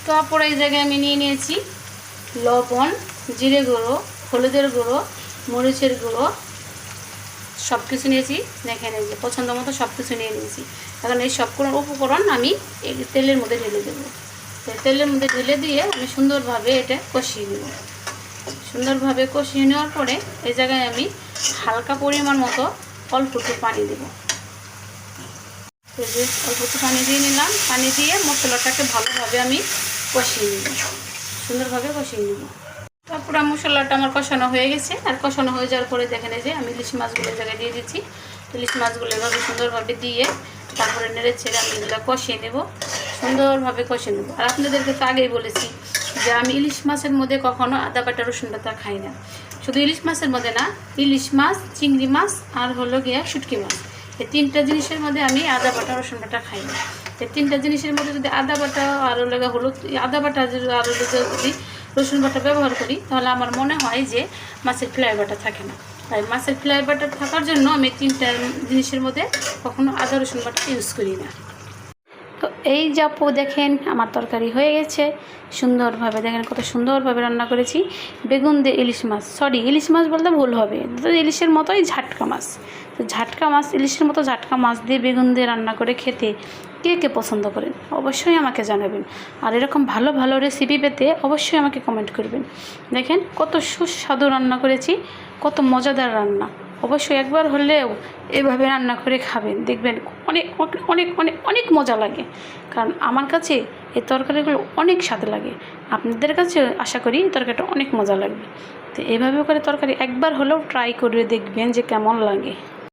তো আপুরা এই জায়গায় আমি নিয়ে নিয়েছি লবণ, জিরে গুঁড়ো, হলুদের গুঁড়ো, মরিচের গুঁড়ো, সব কিছু নিয়েছি। দেখেন এই যে পছন্দ মতো সব কিছু নিয়ে নিয়েছি। এখন এই সবগুলো উপকরণ আমি এই তেলের মধ্যে ঢেলে দেবো। তেলের মধ্যে ঢেলে দিয়ে আমি সুন্দরভাবে এটা কষিয়ে নেব। সুন্দরভাবে কষিয়ে নেওয়ার পরে এই জায়গায় আমি হালকা পরিমাণ মতো অল্প একটু পানি দেবো। অল্প একটু পানি দিয়ে নিলাম। পানি দিয়ে মশলাটাকে ভালোভাবে আমি কষিয়ে নেব, সুন্দরভাবে কষিয়ে নেব। তারপরে মশলাটা আমার কষানো হয়ে গেছে। আর কষানো হয়ে যাওয়ার পরে দেখেন যে আমি ইলিশ মাছগুলো জায়গায় দিয়ে দিচ্ছি। ইলিশ মাছগুলো এভাবে সুন্দরভাবে দিয়ে তারপরে নেড়ে ছেড়ে আমি এগুলো কষিয়ে নেব, সুন্দরভাবে কষিয়ে নেব। আর আপনাদেরকে তো আগেই বলেছি যে আমি ইলিশ মাছের মধ্যে কখনো আদা বাটা রসুন বাটা খাই না। শুধু ইলিশ মাছের মধ্যে না, ইলিশ মাছ, চিংড়ি মাছ আর হলো গিয়া শুটকি মাছ, এই তিনটা জিনিসের মধ্যে আমি আদা বাটা রসুন বাটা খাই না। এই তিনটা জিনিসের মধ্যে যদি আদা বাটা আর হলুদ, আদা বাটা আর যদি রসুন বাটা ব্যবহার করি তাহলে আমার মনে হয় যে মাছের ফ্লেভারটা থাকে না। তাই মাছের ফ্লেভারটা থাকার জন্য আমি তিনটা জিনিসের মধ্যে কখনো আদা রসুন বাটা ইউজ করি না। তো এই যে আপু দেখেন আমার তরকারি হয়ে গেছে সুন্দরভাবে। দেখেন কত সুন্দরভাবে রান্না করেছি বেগুন দিয়ে ইলিশ মাছ। সরি, ইলিশ মাছ বলতে ভুল হবে, ইলিশের মতোই ঝাটকা মাছ। তো ঝাটকা মাছ, ইলিশের মতো ঝাটকা মাছ দিয়ে বেগুন দিয়ে রান্না করে খেতে কে কে পছন্দ করেন অবশ্যই আমাকে জানাবেন। আর এরকম ভালো ভালো রেসিপি পেতে অবশ্যই আমাকে কমেন্ট করবেন। দেখেন কত সুস্বাদু রান্না করেছি, কত মজাদার রান্না। অবশ্যই একবার হলেও এভাবে রান্না করে খাবেন, দেখবেন অনেক অনেক অনেক অনেক মজা লাগে। কারণ আমার কাছে এই তরকারিগুলো অনেক স্বাদ লাগে। আপনাদের কাছে আশা করি এই তরকারিটা অনেক মজা লাগবে। তো এভাবে করে তরকারি একবার হলেও ট্রাই করে দেখবেন যে কেমন লাগে।